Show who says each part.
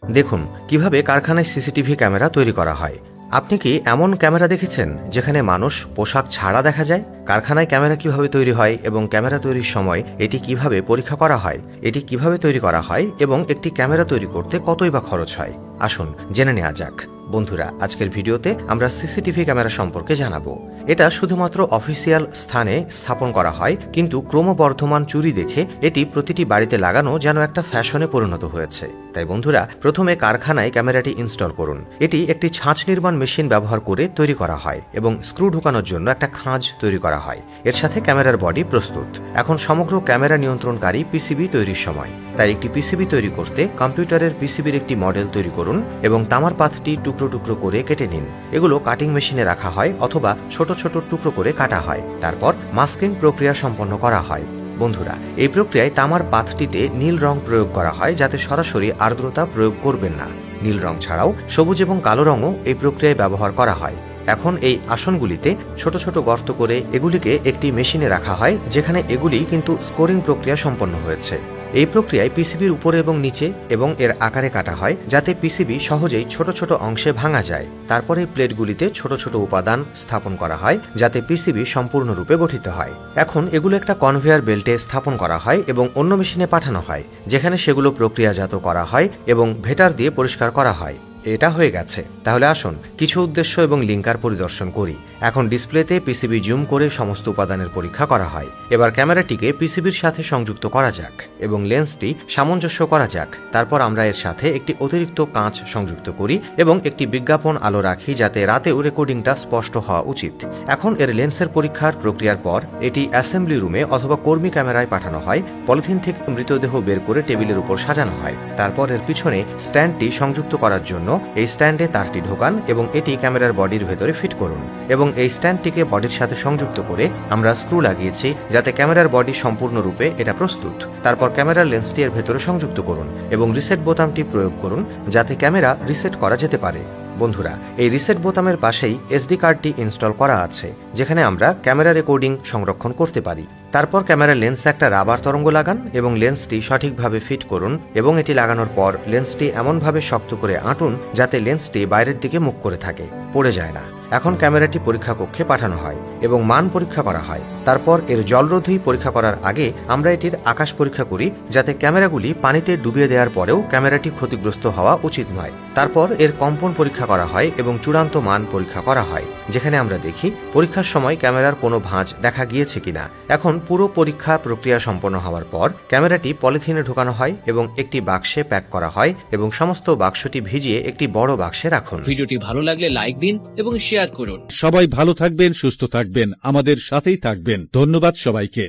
Speaker 1: দেখুন কিভাবে কারখানায় সিসিটিভি ক্যামেরা তৈরি করা হয়। আপনি কি এমন ক্যামেরা দেখেছেন যেখানে মানুষ পোশাক ছাড়া দেখা যায়? কারখানায় ক্যামেরা কিভাবে তৈরি হয় এবং ক্যামেরা তৈরির সময় এটি কিভাবে পরীক্ষা করা হয়, এটি কিভাবে তৈরি করা হয় এবং একটি ক্যামেরা তৈরি করতে কতই বা খরচ হয়, আসুন জেনে নেওয়া যাক। বন্ধুরা, আজকের ভিডিওতে আমরা সিসিটিভি ক্যামেরা সম্পর্কে জানাবো। এটা শুধুমাত্র অফিসিয়াল স্থানে স্থাপন করা হয়, কিন্তু ক্রমবর্ধমান চুরি দেখে এটি প্রতিটি বাড়িতে লাগানো যেন একটা ফ্যাশনে পরিণত হয়েছে। তাই বন্ধুরা, প্রথমে কারখানায় ক্যামেরাটি ইনস্টল করুন। এটি একটি ছাঁচ নির্মাণ মেশিন ব্যবহার করে তৈরি করা হয় এবং স্ক্রু ঢোকানোর জন্য একটা খাঁজ তৈরি করা হয়। এর সাথে ক্যামেরার বডি প্রস্তুত। এখন সমগ্র ক্যামেরা নিয়ন্ত্রণকারী পিসিবি তৈরির সময়। তাই একটি পিসিবি তৈরি করতে কম্পিউটারের পিসিবির একটি মডেল তৈরি করুন এবং তামার পাতটি টুকরো টুকরো করে কেটে নিন। এগুলো কাটিং মেশিনে রাখা হয় অথবা ছোট ছোট টুকরো করে কাটা হয়। তারপর মাস্কিং প্রক্রিয়া সম্পন্ন করা হয়। বন্ধুরা, এই প্রক্রিয়ায় তামার পাতটিতে নীল রং প্রয়োগ করা হয়, যাতে সরাসরি আর্দ্রতা প্রয়োগ করবেন না। নীল রং ছাড়াও সবুজ এবং কালো রঙও এই প্রক্রিয়ায় ব্যবহার করা হয়। এখন এই আসনগুলিতে ছোট ছোট গর্ত করে এগুলিকে একটি মেশিনে রাখা হয়, যেখানে এগুলি কিন্তু স্কোরিং প্রক্রিয়া সম্পন্ন হয়েছে। এই প্রক্রিয়ায় পিসিবির উপরে এবং নিচে এবং এর আকারে কাটা হয়, যাতে পিসিবি সহজেই ছোট ছোট অংশে ভাঙা যায়। তারপরে প্লেটগুলিতে ছোট ছোট উপাদান স্থাপন করা হয়, যাতে পিসিবি সম্পূর্ণরূপে গঠিত হয়। এখন এগুলো একটা কনভেয়ার বেল্টে স্থাপন করা হয় এবং অন্য মেশিনে পাঠানো হয়, যেখানে সেগুলো প্রক্রিয়াজাত করা হয় এবং ভেটার দিয়ে পরিষ্কার করা হয়। এটা হয়ে গেছে। তাহলে আসুন কিছু উদ্দেশ্য এবং লিঙ্কার পরিদর্শন করি। এখন ডিসপ্লেতে পিসিবি জুম করে সমস্ত উপাদানের পরীক্ষা করা হয়। এবার ক্যামেরাটিকে পিসিবির সাথে সংযুক্ত করা যাক এবং লেন্সটি সামঞ্জস্য করা যাক। তারপর আমরা এর সাথে একটি অতিরিক্ত কাঁচ সংযুক্ত করি এবং একটি বিজ্ঞাপন আলো রাখি, যাতে রাতেও রেকর্ডিংটা স্পষ্ট হওয়া উচিত। এখন এর লেন্সের পরীক্ষার প্রক্রিয়ার পর এটি অ্যাসেম্বলি রুমে অথবা কর্মী ক্যামেরায় পাঠানো হয়। পলিথিন থেকে মৃতদেহ বের করে টেবিলের উপর সাজানো হয়। তারপর এর পিছনে স্ট্যান্ডটি সংযুক্ত করার জন্য এই স্ট্যান্ডে তারটি ঢোকান এবং এটি ক্যামেরার বডির ভেতরে ফিট করুন এবং এই স্ট্যান্ডটিকে বডির সাথে সংযুক্ত করে আমরা স্ক্রু লাগিয়েছি, যাতে ক্যামেরার বডি সম্পূর্ণরূপে এটা প্রস্তুত। তারপর ক্যামেরার লেন্সটি এর ভেতরে সংযুক্ত করুন এবং রিসেট বোতামটি প্রয়োগ করুন, যাতে ক্যামেরা রিসেট করা যেতে পারে। বন্ধুরা, এই রিসেট বোতামের পাশেই এসডি কার্ডটি ইনস্টল করা আছে, যেখানে আমরা ক্যামেরা রেকর্ডিং সংরক্ষণ করতে পারি। তারপর ক্যামেরার লেন্সে একটা রাবার তরঙ্গ লাগান এবং লেন্সটি সঠিকভাবে ফিট করুন এবং এটি লাগানোর পর লেন্সটি এমনভাবে শক্ত করে আঁটুন, যাতে লেন্সটি বাইরের দিকে মুখ করে থাকে, পড়ে যায় না। এখন ক্যামেরাটি পরীক্ষা কক্ষে পাঠানো হয় এবং মান পরীক্ষা করা হয়। তারপর এর জলরোধী পরীক্ষা করার আগে আমরা এটির আকাশ পরীক্ষা করি, যাতে ক্যামেরাগুলি পানিতে ডুবিয়ে দেওয়ার পরেও ক্যামেরাটি ক্ষতিগ্রস্ত হওয়া উচিত নয়। তারপর এর কম্পন পরীক্ষা করা হয় এবং চূড়ান্ত মান পরীক্ষা করা হয়, যেখানে আমরা দেখি পরীক্ষার সময় ক্যামেরার কোনো ভাঁজ দেখা গিয়েছে কিনা। এখন পুরো পরীক্ষা প্রক্রিয়া সম্পন্ন হওয়ার পর ক্যামেরাটি পলিথিনে ঢোকানো হয় এবং একটি বাক্সে প্যাক করা হয় এবং সমস্ত বাক্সটি ভিজিয়ে একটি বড় বাক্সে রাখুন।
Speaker 2: ভিডিওটি ভালো লাগলে লাইক দিন এবং শেয়ার করুন।
Speaker 3: সবাই ভালো থাকবেন, সুস্থ থাকবেন, আমাদের সাথেই থাকবেন। ধন্যবাদ সবাইকে।